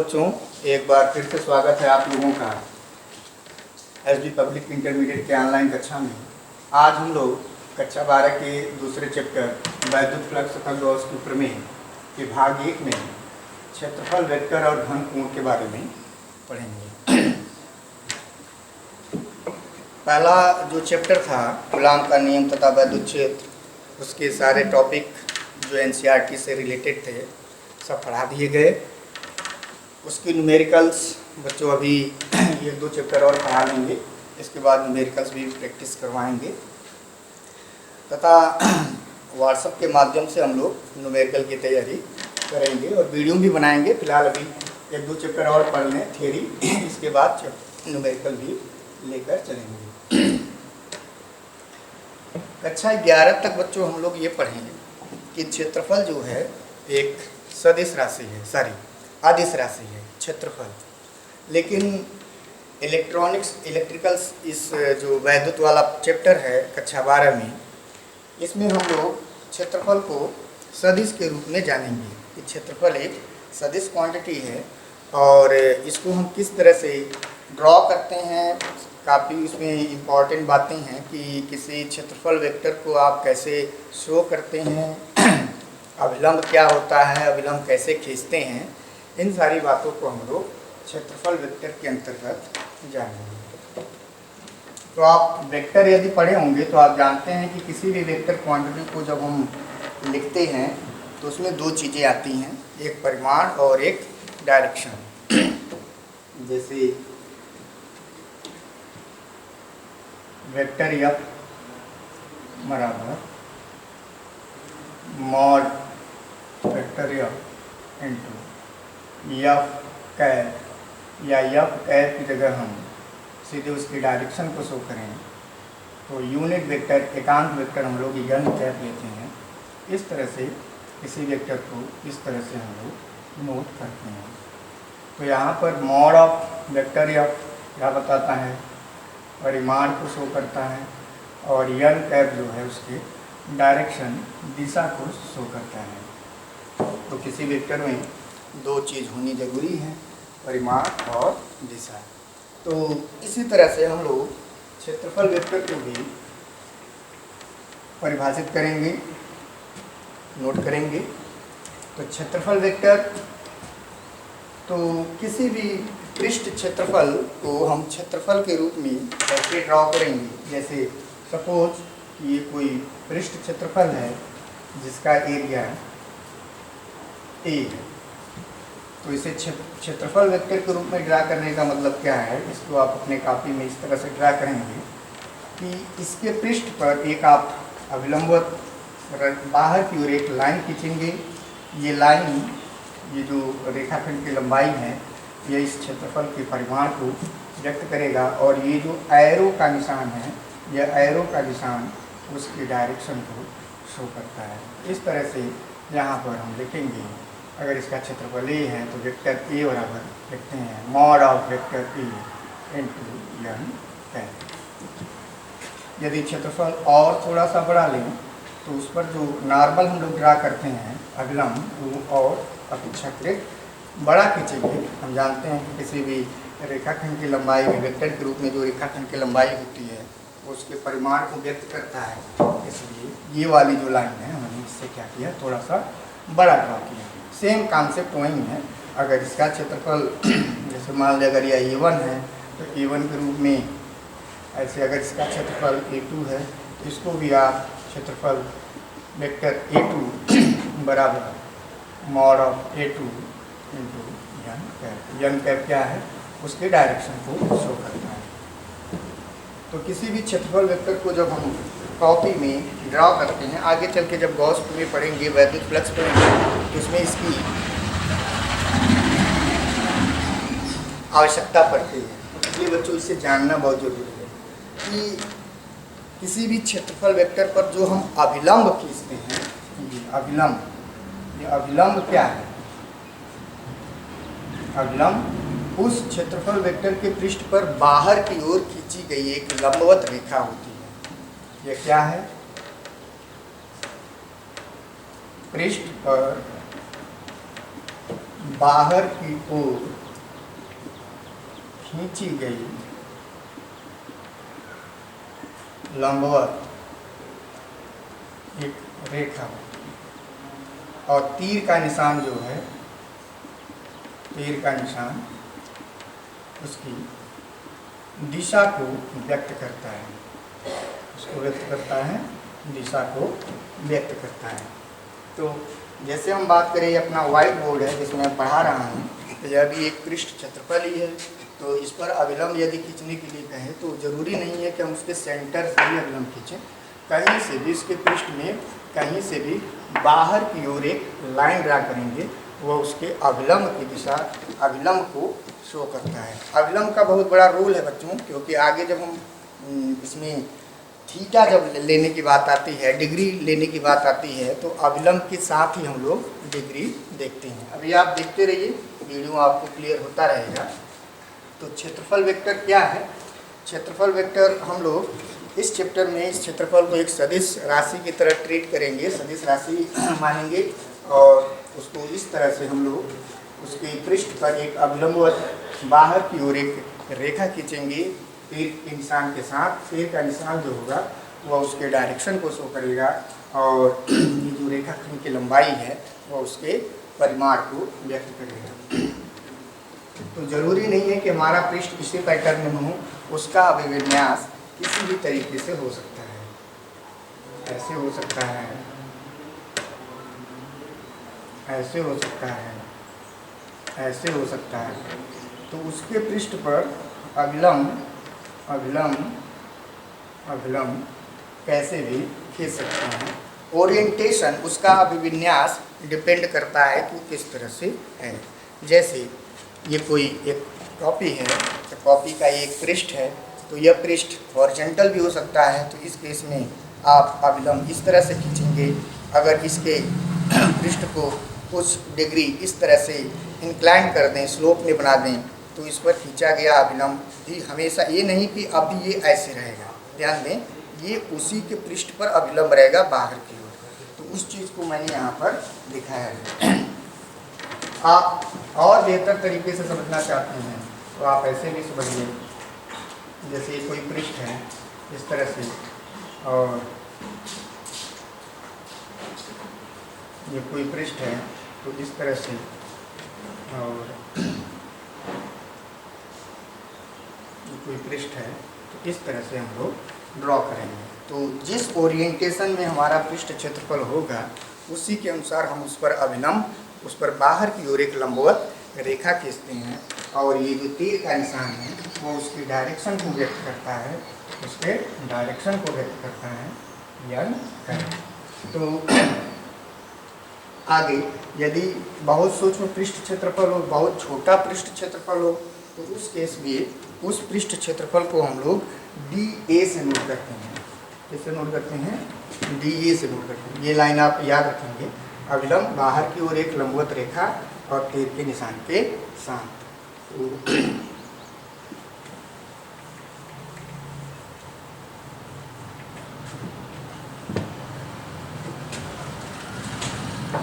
बच्चों, एक बार फिर से स्वागत है आप लोगों का एसडी पब्लिक इंटरमीडिएट के ऑनलाइन कक्षा में। आज हम लोग कक्षा 12 के दूसरे चैप्टर वैद्युत फ्लक्स तथा गॉस के प्रमेय के भाग 1 में क्षेत्रफल वेक्टर और घन कोण के बारे में पढ़ेंगे। पहला जो चैप्टर था कूलॉम का नियम तथा वैद्युत क्षेत्र, उसके सारे टॉपिक जो एनसीईआरटी से रिलेटेड थे सब पढ़ा दिए गए। उसकी न्यूमेरिकल्स बच्चों अभी 1-2 चैप्टर और पढ़ा लेंगे, इसके बाद न्यूमेरिकल्स भी प्रैक्टिस करवाएंगे तथा व्हाट्सएप के माध्यम से हम लोग न्यूमेरिकल की तैयारी करेंगे और वीडियो भी बनाएंगे। फिलहाल अभी 1-2 चैप्टर और पढ़ लें थियरी, इसके बाद न्यूमेरिकल भी लेकर चलेंगे। कक्षा 11 तक बच्चों हम लोग ये पढ़ेंगे कि क्षेत्रफल जो है एक सदिश राशि है, अदिश राशि है क्षेत्रफल। लेकिन इलेक्ट्रिकल्स इस जो वैद्युत वाला चैप्टर है कक्षा 12 में, इसमें हम लोग क्षेत्रफल को सदिश के रूप में जानेंगे कि क्षेत्रफल एक सदिश क्वांटिटी है और इसको हम किस तरह से ड्रॉ करते हैं। काफ़ी इसमें इम्पॉर्टेंट बातें हैं कि किसी क्षेत्रफल वेक्टर को आप कैसे शो करते हैं, अभिलंब क्या होता है, अभिलंब कैसे खींचते हैं, इन सारी बातों को हम लोग क्षेत्रफल वेक्टर के अंतर्गत जानेंगे। तो आप वेक्टर यदि पढ़े होंगे तो आप जानते हैं कि किसी भी वेक्टर क्वांटिटी को जब हम लिखते हैं तो उसमें 2 चीज़ें आती हैं, एक परिमाण और एक डायरेक्शन। जैसे वेक्टर एफ बराबर mod vector F into F cap, या एफ कैप की जगह हम सीधे उसकी डायरेक्शन को शो करें तो यूनिट वेक्टर, एकांक वेक्टर हम लोग एन कैप लेते हैं। इस तरह से किसी वेक्टर को इस तरह से हम लोग नोट करते हैं। तो यहाँ पर मॉड ऑफ वेक्टर एफ क्या बताता है, परिमाण को शो करता है, और एन कैप जो है उसके डायरेक्शन, दिशा को शो करता है। तो किसी वेक्टर में 2 चीज़ होनी जरूरी है, परिमाण और दिशा। तो इसी तरह से हम लोग क्षेत्रफल वेक्टर को भी परिभाषित करेंगे, नोट करेंगे। तो क्षेत्रफल वेक्टर, तो किसी भी पृष्ठ क्षेत्रफल को हम क्षेत्रफल के रूप में कैसे ड्रॉ करेंगे। जैसे सपोज ये कोई पृष्ठ क्षेत्रफल है जिसका एरिया ए है, तो इसे क्षेत्रफल वेक्टर के रूप में ड्रा करने का मतलब क्या है, इसको आप अपने कॉपी में इस तरह से ड्रा करेंगे कि इसके पृष्ठ पर एक आप अभिलंबवत बाहर की ओर एक लाइन खींचेंगे। ये लाइन, ये जो रेखाखंड की लंबाई है, ये इस क्षेत्रफल के परिमाण को व्यक्त करेगा, और ये जो एरो का निशान है, यह एरो का निशान उसकी डायरेक्शन को शो करता है। इस तरह से यहाँ पर हम लिखेंगे, अगर इसका क्षेत्रफल ए है तो वेक्टर ए बराबर लिखते हैं mod of vector A into n cap. यदि क्षेत्रफल और थोड़ा सा बढ़ा लें तो उस पर जो नॉर्मल हम लोग ड्रा करते हैं अभिलंब, वो और अपेक्षाकृत बड़ा खींचेंगे। हम जानते हैं कि किसी भी रेखाखंड की लंबाई में, वेक्टर के रूप में जो रेखाखंड की लंबाई होती है उसके परिमाण को व्यक्त करता है, इसलिए ये वाली जो लाइन है हमने इससे क्या किया, थोड़ा सा बड़ा ड्रा किया। सेम कॉन्सेप्ट वही है। अगर इसका क्षेत्रफल जैसे मान लिया अगर यह A1 है तो A1 के रूप में ऐसे, अगर इसका क्षेत्रफल A2 है तो इसको भी आप क्षेत्रफल वेक्टर A2 बराबर mod of A2 into n cap. N cap क्या है, उसके डायरेक्शन को शो करता है। तो किसी भी क्षेत्रफल वेक्टर को जब हम कॉपी में ड्रा करते हैं, आगे चल के जब गॉस में पढ़ेंगे, वैद्युत फ्लक्स पढ़ेंगे, तो उसमें इसकी आवश्यकता पड़ती है। इसलिए बच्चों इसे जानना बहुत जरूरी है कि किसी भी क्षेत्रफल वेक्टर पर जो हम अभिलंब खींचते हैं, ये अभिलंब क्या है, अभिलंब उस क्षेत्रफल वेक्टर के पृष्ठ पर बाहर की ओर खींची गई एक लंबवत रेखा होती है। यह क्या है, पृष्ठ पर बाहर की ओर खींची गई लंबवत एक रेखा और तीर का निशान जो है, तीर का निशान उसकी दिशा को व्यक्त करता है, उसको व्यक्त करता है, दिशा को व्यक्त करता है। तो जैसे हम बात करें, अपना व्हाइट बोर्ड है जिसमें मैं पढ़ा रहा हूँ, तो यह भी एक पृष्ठ क्षेत्रफल ही है। तो इस पर अविलंब यदि खींचने के लिए कहें तो ज़रूरी नहीं है कि हम उसके सेंटर से ही अविलंब खींचें, कहीं से भी इसके पृष्ठ में कहीं से भी बाहर की ओर एक लाइन ड्रा करेंगे, वह उसके अविलंब की दिशा, अविलंब को शो करता है। अविलंब का बहुत बड़ा रोल है बच्चों, क्योंकि आगे जब हम इसमें थीटा जब लेने की बात आती है, डिग्री लेने की बात आती है, तो अविलंब के साथ ही हम लोग डिग्री देखते हैं। अभी आप देखते रहिए, वीडियो आपको क्लियर होता रहेगा। तो क्षेत्रफल वेक्टर क्या है? क्षेत्रफल वेक्टर हम लोग इस चैप्टर में इस क्षेत्रफल को एक सदिश राशि की तरह ट्रीट करेंगे, सदिश राशि मानेंगे और उसको इस तरह से हम लोग उसके पृष्ठ पर एक अविलंबवत बाहर की ओर एक रेखा खींचेंगे तीर के निशान के साथ। तीर का निशान जो होगा वह उसके डायरेक्शन को शो करेगा और ये जो रेखाखंड की लंबाई है वह उसके परिमाण को व्यक्त करेगा। तो ज़रूरी नहीं है कि हमारा पृष्ठ इसी पैटर्न में हो, उसका अभिविन्यास किसी भी तरीके से हो सकता है। ऐसे हो सकता है, ऐसे हो सकता है, ऐसे हो सकता है। तो उसके पृष्ठ पर अविलंब अविलंब अविलंब कैसे भी खींच सकते हैं। ओरिएंटेशन, उसका अभिविन्यास डिपेंड करता है कि किस तरह से है। जैसे ये कोई एक कॉपी है, तो कॉपी का एक पृष्ठ है, तो यह पृष्ठ हॉरिजॉन्टल भी हो सकता है, तो इस केस में आप अविलंब इस तरह से खींचेंगे। अगर इसके पृष्ठ को कुछ डिग्री इस तरह से इंक्लाइन कर दें, स्लोप में बना दें, तो इस पर खींचा गया अविलंब भी हमेशा ये नहीं कि अभी ये ऐसे रहेगा। ध्यान दें, ये उसी के पृष्ठ पर अविलंब रहेगा बाहर की ओर। तो उस चीज़ को मैंने यहाँ पर दिखाया है। आप और बेहतर तरीके से समझना चाहते हैं तो आप ऐसे भी समझिए, जैसे कोई पृष्ठ है इस तरह से और ये कोई पृष्ठ है तो इस तरह से, और कोई पृष्ठ है तो इस तरह से हम लोग ड्रॉ करेंगे। तो जिस ओरिएंटेशन में हमारा पृष्ठ क्षेत्रफल होगा उसी के अनुसार हम उस पर अविलंब, उस पर बाहर की ओर एक लंबवत रेखा खींचते हैं और ये जो तीर का निशान है वो उसकी डायरेक्शन को व्यक्त करता है, उसके डायरेक्शन को व्यक्त करता है, यानी तो आगे यदि बहुत सूक्ष्म पृष्ठ क्षेत्रफल हो, बहुत छोटा पृष्ठ क्षेत्रफल हो, तो उस केस में उस पृष्ठ क्षेत्रफल को हम लोग DA से नोट करते हैं। कैसे नोट करते हैं? DA से नोट करते हैं। ये लाइन आप याद रखेंगे, अविलंब बाहर की ओर एक लंबवत रेखा और तीर के निशान के साथ।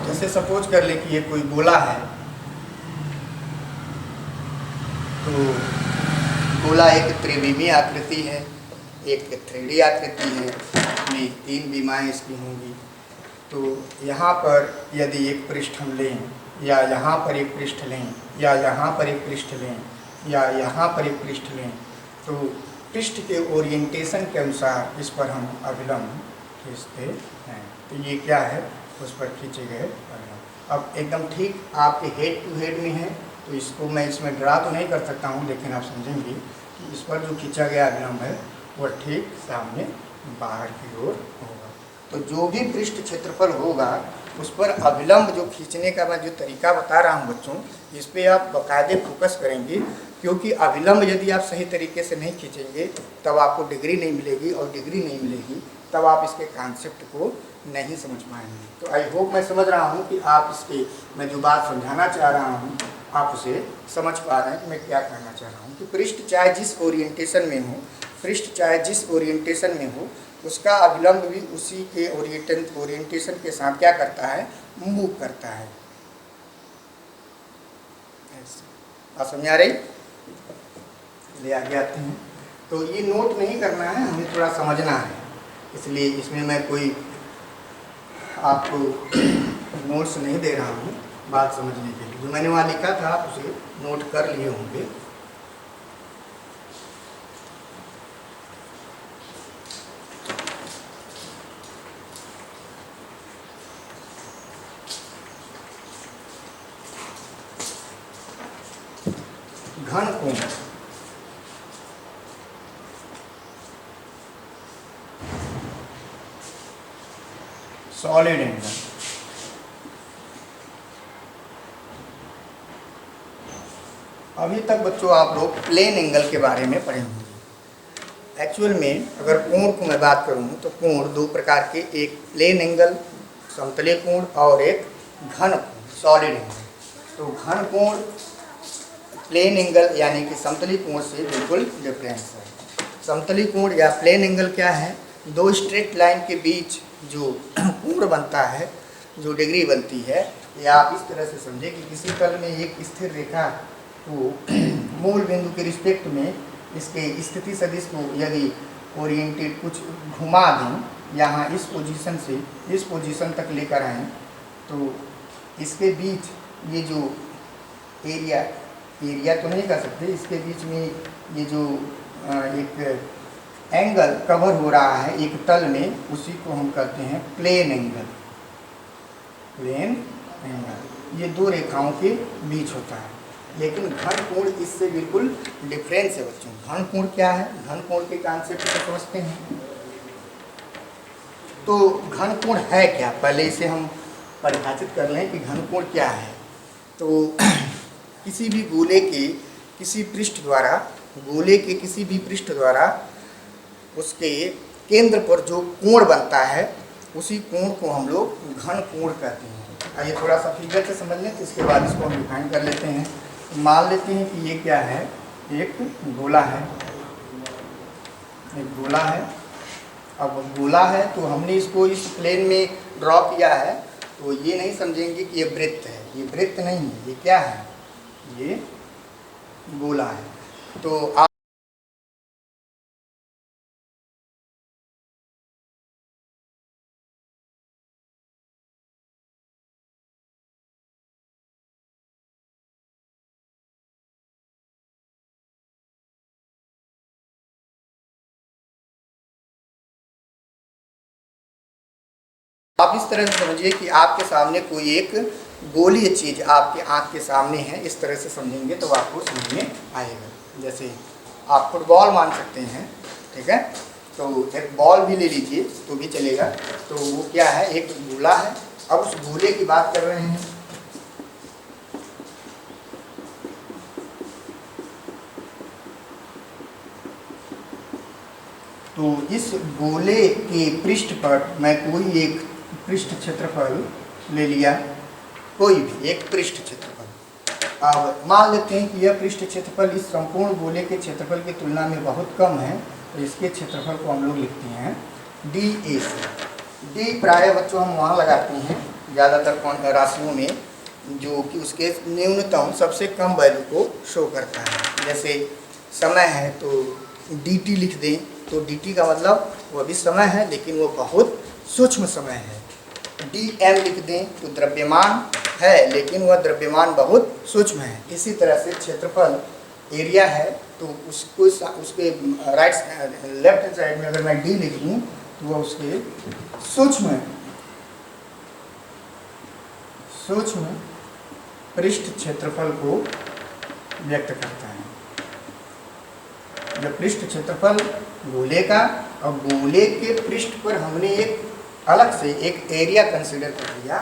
जैसे सपोज कर ले कि ये कोई गोला है, तो गोला एक त्रिविमीय आकृति है, एक 3D आकृति है, इसमें 3 विमाएँ इसकी होंगी। तो यहाँ पर यदि एक पृष्ठ हम लें, या यहाँ पर एक पृष्ठ लें, या यहाँ पर एक पृष्ठ लें, या यहाँ पर एक पृष्ठ लें, तो पृष्ठ के ओरिएंटेशन के अनुसार इस पर हम अविलंब खींचते हैं। तो ये क्या है? उस पर खींचे गए अविलंब। अब एकदम ठीक आपके हेड टू हेड में है, तो इसको मैं इसमें ड्रा तो नहीं कर सकता हूँ, लेकिन आप समझेंगे कि इस पर जो खींचा गया अविलंब है वह ठीक सामने बाहर की ओर होगा। तो जो भी पृष्ठ क्षेत्रफल होगा उस पर अविलंब जो खींचने का मैं जो तरीका बता रहा हूँ बच्चों, इस पर आप बाकायदे फोकस करेंगे, क्योंकि अविलंब यदि आप सही तरीके से नहीं खींचेंगे तब आपको डिग्री नहीं मिलेगी, और डिग्री नहीं मिलेगी तब आप इसके कॉन्सेप्ट को नहीं समझ पाएंगे। तो आई होप मैं समझ रहा हूँ कि आप इसके मैं जो बात समझाना चाह रहा हूँ आप उसे समझ पा रहे हैं कि मैं क्या कहना चाह रहा हूँ। कि पृष्ठ चाहे जिस ओरिएंटेशन में हो, पृष्ठ चाहे जिस ओरिएंटेशन में हो, उसका अविलंब भी उसी के ओरिएंटेशन के साथ क्या करता है? मूव करता है। बात समझ आ रही? ले आगे आते हैं। तो ये नोट नहीं करना है, हमें थोड़ा समझना है, इसलिए इसमें मैं कोई आपको नोट्स नहीं दे रहा हूँ बात समझने के लिए। जो मैंने वहाँ लिखा था आप उसे नोट कर लिए होंगे। घन कोण, सॉलिड एंगल, अभी तक बच्चों आप लोग प्लेन एंगल के बारे में पढ़े होंगे। एक्चुअल में अगर कोण को मैं बात करूँ तो कोण दो प्रकार के, एक प्लेन एंगल समतलीय कोण और एक घन कोण सॉलिड एंगल। तो घन कोण प्लेन एंगल यानी कि समतलीय कोण से बिल्कुल डिफरेंस है। समतलीय कोण या प्लेन एंगल क्या है? दो स्ट्रेट लाइन के बीच जो कोण बनता है, जो डिग्री बनती है, या आप इस तरह से समझे कि किसी तल में एक स्थिर रेखा को मूल बिंदु के रिस्पेक्ट में इसके स्थिति सदिश को यदि ओरिएंटेड कुछ घुमा दें, यहाँ इस पोजीशन से इस पोजीशन तक लेकर आएँ, तो इसके बीच ये जो एरिया तो नहीं कर सकते, इसके बीच में ये जो एक एंगल कवर हो रहा है एक तल में, उसी को हम कहते हैं प्लेन एंगल। प्लेन एंगल ये दो रेखाओं के बीच होता है। लेकिन घन कोण इससे बिल्कुल डिफरेंस है बच्चों। घन कोण क्या है? घन कोण के कॉन्सेप्ट को समझते हैं। तो घन कोण है क्या, पहले इसे हम परिभाषित कर लें कि घन कोण क्या है। तो किसी भी गोले के किसी पृष्ठ द्वारा, गोले के किसी भी पृष्ठ द्वारा उसके केंद्र पर जो कोण बनता है, उसी कोण को हम लोग घन कोण कहते हैं। आइए थोड़ा सा फिगर से समझ लें, तो इसके बाद इसको हम डिफाइन कर लेते हैं। मान लेते हैं कि ये क्या है, एक गोला है, एक गोला है। अब गोला है तो हमने इसको इस प्लेन में ड्रॉ किया है, तो ये नहीं समझेंगे कि ये वृत्त है। ये वृत्त नहीं है, ये क्या है? ये गोला है। तो आप इस तरह से समझिए कि आपके सामने कोई एक गोलीय चीज़ आपके आँख के सामने है। इस तरह से समझेंगे तो आपको समझ में आएगा। जैसे आप फुटबॉल मान सकते हैं, ठीक है? तो एक बॉल भी ले लीजिए तो भी चलेगा। तो वो क्या है? एक गोला है। अब उस गोले की बात कर रहे हैं। तो इस गोले के पृष्ठ पर मैं कोई एक पृष्ठ क्षेत्रफल ले लिया, कोई भी एक पृष्ठ क्षेत्रफल। अब मान लेते हैं कि यह पृष्ठ क्षेत्रफल इस संपूर्ण गोले के क्षेत्रफल की तुलना में बहुत कम है, तो इसके क्षेत्रफल को हम लोग लिखते हैं डी ए से। डी प्रायः बच्चों हम वहाँ लगाते हैं ज़्यादातर राशियों में, जो कि उसके न्यूनतम सबसे कम वैल्यू को शो करता है। जैसे समय है तो डी टी लिख दें, तो डी टी का मतलब वो भी समय है, लेकिन वो बहुत सूक्ष्म समय है। डी एम लिख दें तो द्रव्यमान है, लेकिन वह द्रव्यमान बहुत सूक्ष्म है। इसी तरह से क्षेत्रफल एरिया है, तो उसको उसके लेफ्ट हैंड साइड में अगर मैं डी लिख दूँ तो वह उसके सूक्ष्म पृष्ठ क्षेत्रफल को व्यक्त करता है। जब पृष्ठ क्षेत्रफल गोले का, और गोले के पृष्ठ पर हमने एक अलग से एक एरिया कंसीडर कर लिया,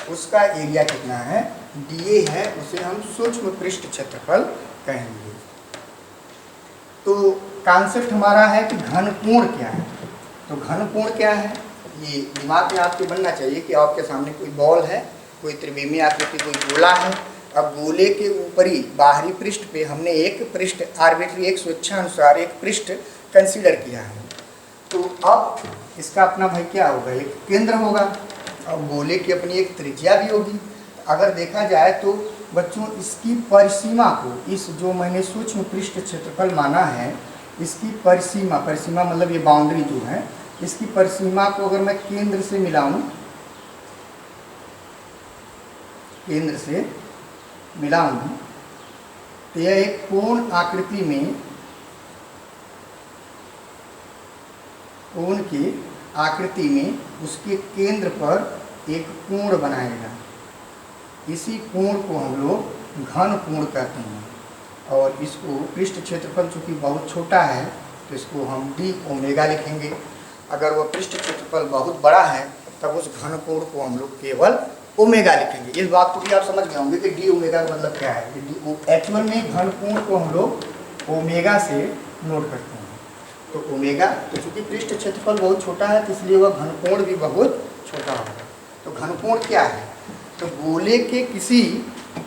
उसका एरिया कितना है? डीए है, उसे हम सूक्ष्म पृष्ठ क्षेत्रफल कहेंगे। तो कॉन्सेप्ट हमारा है कि घन कोण क्या है। तो घन कोण क्या है, ये दिमाग में आपके बनना चाहिए कि आपके सामने कोई बॉल है, कोई त्रिविमीय आकृति कोई गोला है। अब गोले के ऊपरी बाहरी पृष्ठ पे हमने एक पृष्ठ आर्बिट्री, एक स्वेच्छानुसार एक पृष्ठ कंसीडर किया है। तो अब इसका अपना भाई क्या होगा? एक केंद्र होगा, और गोले की अपनी एक त्रिज्या भी होगी। अगर देखा जाए तो बच्चों इसकी परिसीमा को, इस जो मैंने सूक्ष्म पृष्ठ क्षेत्रफल माना है, इसकी परिसीमा, परिसीमा मतलब ये बाउंड्री जो है, इसकी परिसीमा को अगर मैं केंद्र से मिलाऊं, केंद्र से मिलाऊं, तो यह एक कोण आकृति में, कोण की आकृति में उसके केंद्र पर एक कोण बनाएगा। इसी कोण को हम लोग घन कोण कहते हैं। और इसको पृष्ठ क्षेत्रफल चूंकि बहुत छोटा है तो इसको हम डी ओमेगा लिखेंगे। अगर वह पृष्ठ क्षेत्रफल बहुत बड़ा है तब उस घन कोण को हम लोग केवल ओमेगा लिखेंगे। इस बात को भी आप समझ गए होंगे कि डी ओमेगा का मतलब क्या है। एक्चुअल में घन कोण को हम लोग ओमेगा से नोट करते हैं। तो ओमेगा, तो चूंकि पृष्ठ क्षेत्रफल बहुत छोटा है तो इसलिए वह घन कोण भी बहुत छोटा होगा। तो घन कोण क्या है? तो गोले के किसी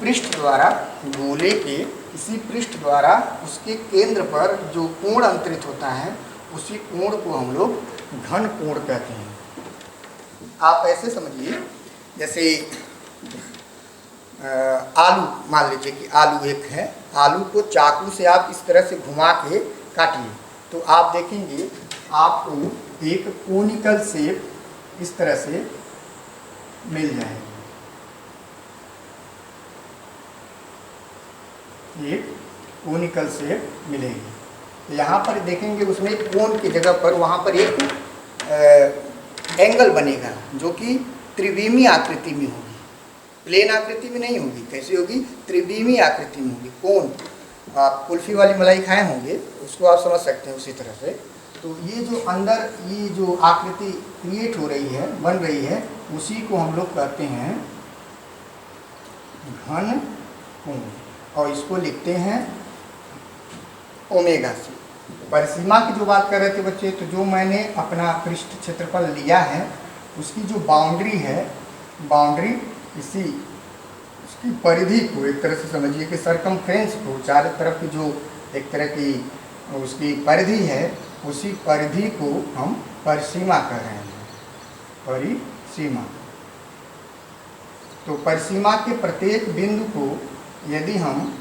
पृष्ठ द्वारा, गोले के किसी पृष्ठ द्वारा उसके केंद्र पर जो कोण अंतरित होता है उसी कोण को हम लोग घन कोण कहते हैं। आप ऐसे समझिए जैसे आलू, मान लीजिए कि आलू एक है, आलू को चाकू से आप इस तरह से घुमा के काटिए तो आप देखेंगे आपको एक कोनिकल शेप इस तरह से मिल जाएगी। एक कोनिकल शेप मिलेगी। तो यहाँ पर देखेंगे उसमें कोण की जगह पर वहाँ पर एक एंगल बनेगा जो कि त्रिविमीय आकृति में होगी, प्लेन आकृति में नहीं होगी। कैसी होगी? त्रिविमीय आकृति में होगी। कोण, आप कुल्फी वाली मलाई खाए होंगे, उसको आप समझ सकते हैं उसी तरह से। तो ये जो अंदर ये जो आकृति क्रिएट हो रही है, बन रही है, उसी को हम लोग कहते हैं घन कोण और इसको लिखते हैं ओमेगा से। परिसीमा की जो बात कर रहे थे बच्चे, तो जो मैंने अपना पृष्ठ क्षेत्रफल लिया है उसकी जो बाउंड्री है, बाउंड्री इसी उसकी परिधि को एक तरह से समझिए कि सरकमफ्रेंस को, चारों तरफ की जो एक तरह की उसकी परिधि है, उसी परिधि को हम परिसीमा कह रहे हैं। परिसीमा। तो परिसीमा के प्रत्येक बिंदु को यदि हम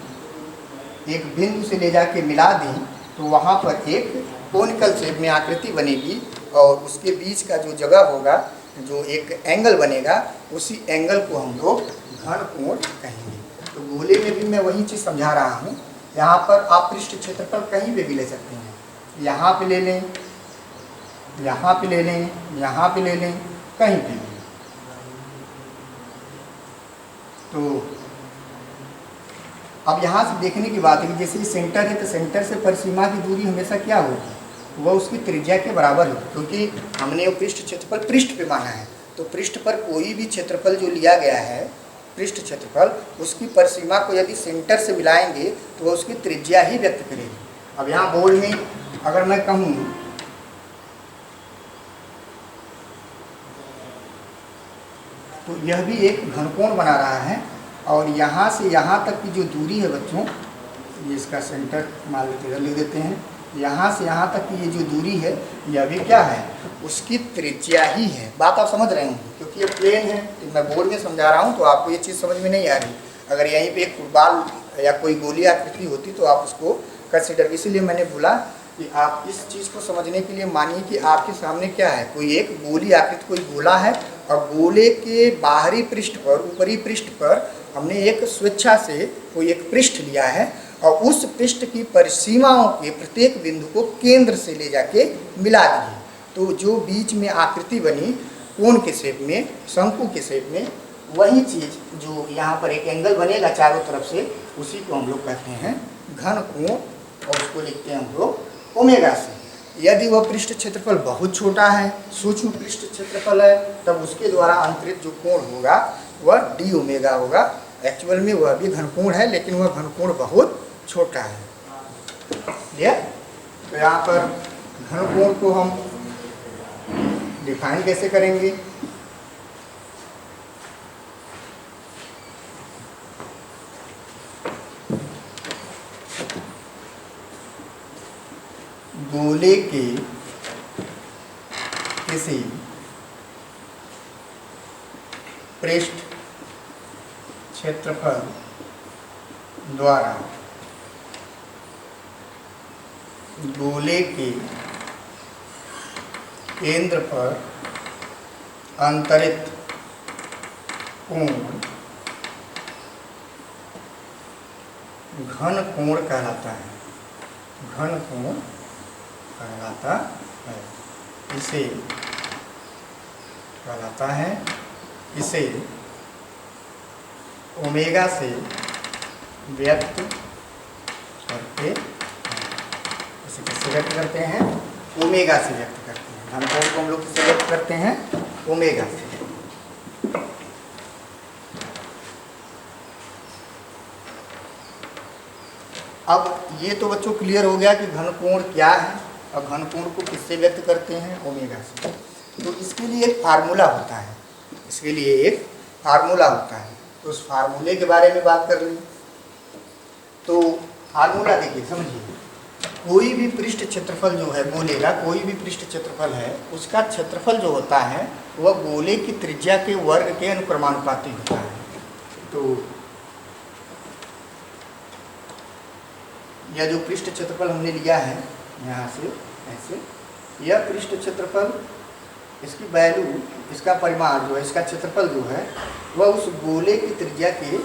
एक बिंदु से ले जाके मिला दें तो वहाँ पर एक कोनिकल शेप में आकृति बनेगी और उसके बीच का जो जगह होगा, जो एक एंगल बनेगा, उसी एंगल को हम लोग घन कोण कहेंगे। तो गोले में भी मैं वही चीज़ समझा रहा हूँ। यहाँ पर आप पृष्ठ क्षेत्रफल कहीं पे भी ले सकते हैं, यहाँ पे ले लें, यहाँ पे ले लें, यहाँ पे ले लें, कहीं पे भी। तो अब यहाँ से देखने की बात है कि जैसे सेंटर है तो सेंटर से परिसीमा की दूरी हमेशा क्या होगी? वह उसकी त्रिज्या के बराबर है, क्योंकि हमने वो पृष्ठ क्षेत्रफल पृष्ठ पे माना है। तो पृष्ठ पर कोई भी क्षेत्रफल जो लिया गया है, पृष्ठ क्षेत्रफल, उसकी परिसीमा को यदि सेंटर से मिलाएंगे तो वह उसकी त्रिज्या ही व्यक्त करेगी। अब यहाँ बोर्ड में अगर मैं कहूँ तो यह भी एक घनकोण बना रहा है और यहाँ से यहाँ तक की जो दूरी है बच्चों, ये इसका सेंटर मान लेते लिख देते हैं, यहाँ से यहाँ तक की ये जो दूरी है यह भी क्या है? उसकी त्रिज्या ही है। बात आप समझ रहे होंगे, क्योंकि ये प्लेन है, तो मैं बोर्ड में समझा रहा हूँ तो आपको ये चीज़ समझ में नहीं आ रही। अगर यहीं पे एक फुटबॉल या कोई गोली आकृति होती तो आप उसको कंसिडर, इसीलिए मैंने बोला कि आप इस चीज़ को समझने के लिए मानिए कि आपके सामने क्या है, कोई एक गोली आकृति, कोई गोला है और गोले के बाहरी पृष्ठ पर, ऊपरी पृष्ठ पर हमने एक स्वेच्छा से कोई एक पृष्ठ लिया है और उस पृष्ठ की परिसीमाओं के प्रत्येक बिंदु को केंद्र से ले जाके मिला दिए। तो जो बीच में आकृति बनी कोण के शेप में, शंकु के शेप में, वही चीज़ जो यहाँ पर एक एंगल बनेगा चारों तरफ से, उसी को हम लोग कहते हैं घन कोण और उसको लिखते हैं हम लोग ओमेगा से। यदि वह पृष्ठ क्षेत्रफल बहुत छोटा है, सूक्ष्म पृष्ठ क्षेत्रफल है, तब उसके द्वारा अंतरित जो कोण होगा वह डी ओमेगा होगा। एक्चुअल में वह भी घनकोण है लेकिन वह घनकोण बहुत छोटा है। क्लियर? तो यहाँ पर घनकोण को हम डिफाइन कैसे करेंगे? गोले के किसी पृष्ठ क्षेत्रफल द्वारा गोले के केंद्र पर अंतरित कोण घन कोण कहलाता है। घन कोण कहलाता है। इसे कहलाता है, इसे ओमेगा से व्यक्त करते हैं। इसे किससे व्यक्त करते हैं? ओमेगा से व्यक्त करते हैं। घन कोण को हम लोग किससे व्यक्त करते हैं? ओमेगा से। अब ये तो बच्चों क्लियर हो गया कि घन कोण क्या है और घन कोण को किससे व्यक्त करते हैं? ओमेगा से। तो इसके लिए एक फार्मूला होता है, इसके लिए एक फार्मूला होता है, तो उस फार्मूले के बारे में बात कर लें। तो फार्मूला देखिए, समझिए, कोई भी पृष्ठ क्षेत्रफल जो है गोले का, कोई भी पृष्ठ क्षेत्रफल है, उसका क्षेत्रफल जो होता है वह गोले की त्रिज्या के वर्ग के अनुक्रमानुपाती होता है। तो यह जो पृष्ठ क्षेत्रफल हमने लिया है यहाँ से ऐसे, यह पृष्ठ क्षेत्रफल, इसकी वैल्यू, इसका परिमाण जो है, इसका क्षेत्रफल जो है वह उस गोले की त्रिज्या के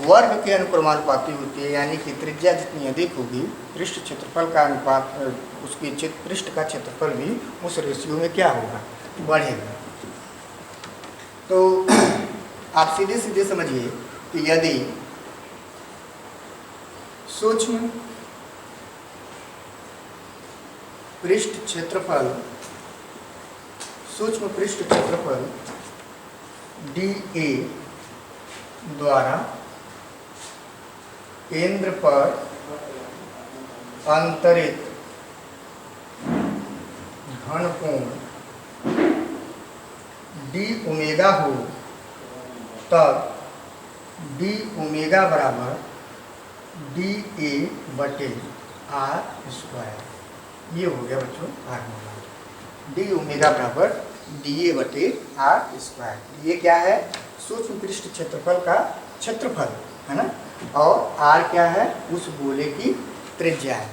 वर्ग के अनुक्रमानुपाती होती है। यानी कि त्रिज्या जितनी अधिक होगी, पृष्ठ क्षेत्रफल का अनुपात, उसके पृष्ठ का क्षेत्रफल भी उस रेशियो में क्या होगा? बढ़ेगा। तो आप सीधे सीधे समझिए कि यदि सूक्ष्म पृष्ठ क्षेत्रफल dA द्वारा केंद्र पर अंतरित घन कोण d ओमेगा हो, तब d ओमेगा बराबर dA बटे r²। ये हो गया बच्चों फार्मूला। d ओमेगा बराबर dA बटे r²। ये क्या है? सूक्ष्म पृष्ठ क्षेत्रफल का क्षेत्रफल है ना, और r क्या है? उस गोले की त्रिज्या है।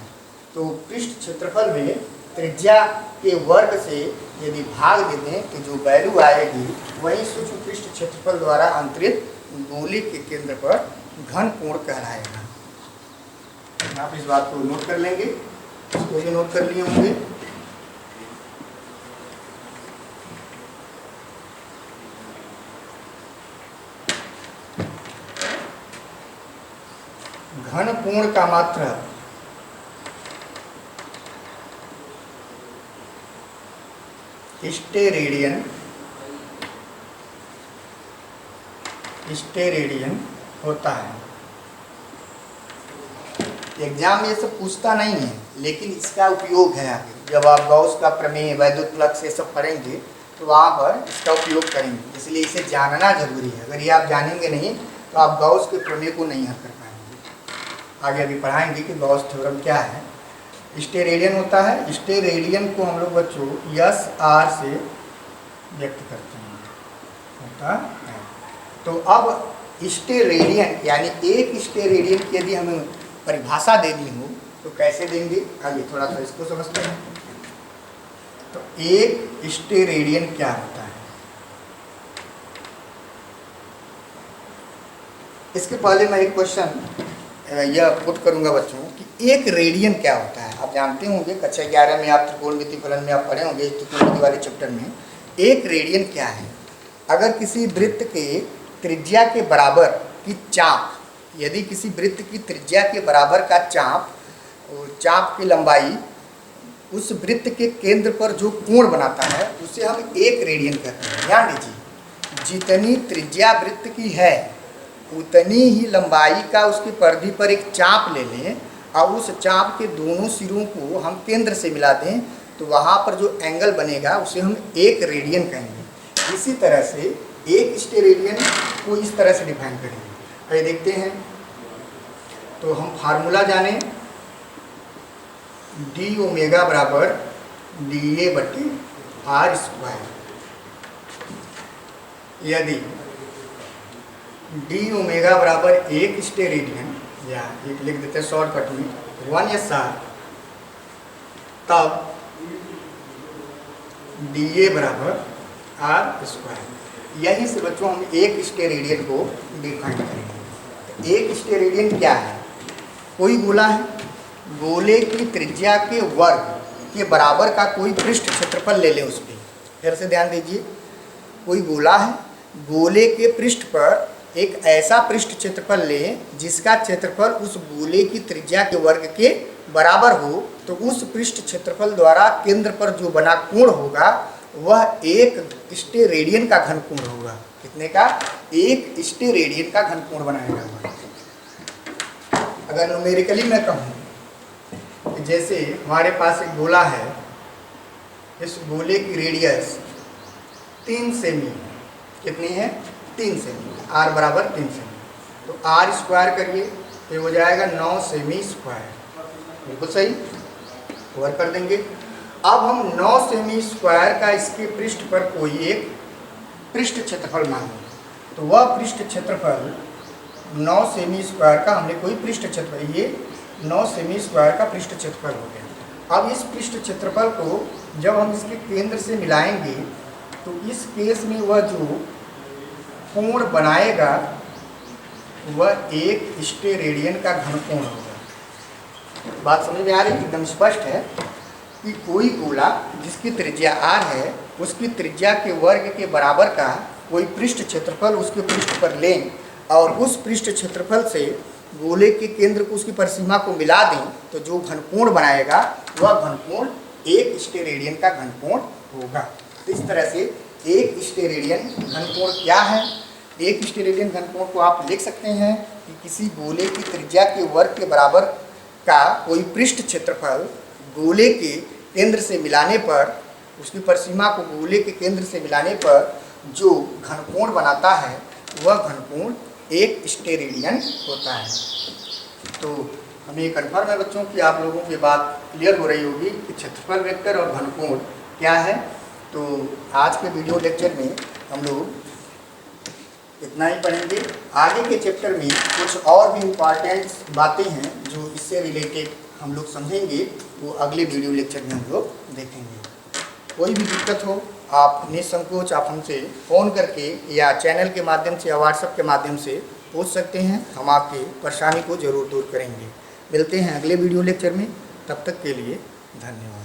तो पृष्ठ क्षेत्रफल में त्रिज्या के वर्ग से यदि भाग दे दें तो जो वैल्यू आएगी वही सूक्ष्म पृष्ठ क्षेत्रफल द्वारा अंतरित गोले के केंद्र पर घन कोण कहलाएगा। आप इस बात को नोट कर लेंगे, इसको भी नोट कर लिए होंगे। घन कोण का मात्रा स्टेरेडियन होता है। एग्जाम ये सब पूछता नहीं है, लेकिन इसका उपयोग है आगे। जब आप गॉस का प्रमेय, वैद्युत फ्लक्स ये सब पढ़ेंगे तो वहाँ पर इसका उपयोग करेंगे, इसलिए इसे जानना जरूरी है। अगर ये आप जानेंगे नहीं तो आप गॉस के प्रमेय को नहीं हल कर पाएंगे। आगे अभी पढ़ाएंगे कि गॉस थ्योरम क्या है। स्टेरेडियन होता है। स्टेरेडियन को हम लोग बच्चों SR से व्यक्त करते हैं, होता है। तो अब स्टेरेडियन यानी एक स्टेरेडियन की यदि हमें परिभाषा देनी हो तो कैसे देंगे? आइए थोड़ा सा इसको समझते हैं। तो एक स्टेरेडियन क्या होता है? इसके पहले मैं एक क्वेश्चन यह पुट करूंगा बच्चों कि एक रेडियन क्या होता है। आप जानते होंगे, कक्षा 11 में आप त्रिकोणमिति फलन में आप पढ़े होंगे, त्रिकोणमिति वाले चैप्टर में। एक रेडियन क्या है? अगर किसी वृत्त के त्रिज्या के बराबर की चाप, यदि किसी वृत्त की त्रिज्या के बराबर का चाप और चाप की लंबाई उस वृत्त के केंद्र पर जो कोण बनाता है उसे हम एक रेडियन कहते हैं। ध्यान दीजिए, जितनी त्रिज्या वृत्त की है उतनी ही लंबाई का उसकी परिधि पर एक चाप ले लें और उस चाप के दोनों सिरों को हम केंद्र से मिला दें तो वहाँ पर जो एंगल बनेगा उसे हम एक रेडियन कहेंगे। इसी तरह से एक स्टेरेडियन को इस तरह से डिफाइन करेंगे। आइए देखते हैं। तो हम फार्मूला जाने, d ओमेगा बराबर dA बटे r²। यदि d ओमेगा बराबर एक स्टेरेडियन या एक लिख देते हैं शॉर्टकट में 1SR, तब dA बराबर R स्क्वायर। यहीं से बच्चों हम एक स्टेरेडियन को डिफाइन करेंगे। एक स्टेरेडियन क्या है? कोई गोला है, गोले की त्रिज्या के वर्ग के बराबर का कोई पृष्ठ क्षेत्रफल ले लें उस पर। फिर से ध्यान दीजिए, कोई गोला है, गोले के पृष्ठ पर एक ऐसा पृष्ठ क्षेत्रफल लें जिसका क्षेत्रफल उस गोले की त्रिज्या के वर्ग के बराबर हो, तो उस पृष्ठ क्षेत्रफल द्वारा केंद्र पर जो बना कोण होगा वह एक स्टेरेडियन का घनकोण होगा। कितने का? एक स्टेरेडियन का घनकोण बनाएगा वह। अगर न्यूमेरिकली मैं कहूँ कि जैसे हमारे पास एक गोला है, इस गोले की रेडियस 3 सेमी है। कितनी है? 3 सेमी। R बराबर 3 सेमी, तो R स्क्वायर करिए तो हो जाएगा 9 सेमी स्क्वायर। बिल्कुल सही, वर्क कर देंगे। अब हम 9 सेमी स्क्वायर का इसके पृष्ठ पर कोई एक पृष्ठ क्षेत्रफल मांगे, तो वह पृष्ठ क्षेत्रफल 9 सेमी स्क्वायर का हमने कोई पृष्ठ क्षेत्रफल, ये 9 सेमी स्क्वायर का पृष्ठ क्षेत्रफल हो गया। अब इस पृष्ठ क्षेत्रफल को जब हम इसके केंद्र से मिलाएंगे तो इस केस में वह जो कोण बनाएगा वह एक स्टेरेडियन का घनकोण होगा। बात समझ में आ रही है? एकदम स्पष्ट है कि कोई गोला जिसकी त्रिज्या R है, उसकी त्रिज्या के वर्ग के बराबर का कोई पृष्ठ क्षेत्रफल उसके पृष्ठ पर लें और उस पृष्ठ क्षेत्रफल से गोले के केंद्र को, उसकी परिसीमा को मिला दें, तो जो घनकोण बनाएगा वह घनकोण एक स्टेरेडियन का घनकोण होगा। तो इस तरह से एक स्टेरेडियन घनकोण क्या है? एक स्टेरेडियन घनकोण को आप लिख सकते हैं कि किसी गोले की त्रिज्या के वर्ग के बराबर का कोई पृष्ठ क्षेत्रफल गोले के केंद्र से मिलाने पर, उसकी परिसीमा को गोले के केंद्र से मिलाने पर जो घनकोण बनाता है वह घनकोण एक स्टेरेडियन होता है। तो हमें ये कन्फर्म है बच्चों कि आप लोगों की बात क्लियर हो रही होगी कि क्षेत्रफल वेक्टर और घनकोण क्या है। तो आज के वीडियो लेक्चर में हम लोग इतना ही पढ़ेंगे। आगे के चैप्टर में कुछ और भी इम्पॉर्टेंट बातें हैं जो इससे रिलेटेड हम लोग समझेंगे, वो अगले वीडियो लेक्चर में हम लोग देखेंगे। कोई भी दिक्कत हो आप निसंकोच आप हमसे फ़ोन करके या चैनल के माध्यम से या व्हाट्सएप के माध्यम से पूछ सकते हैं। हम आपकी परेशानी को ज़रूर दूर करेंगे। मिलते हैं अगले वीडियो लेक्चर में, तब तक के लिए धन्यवाद।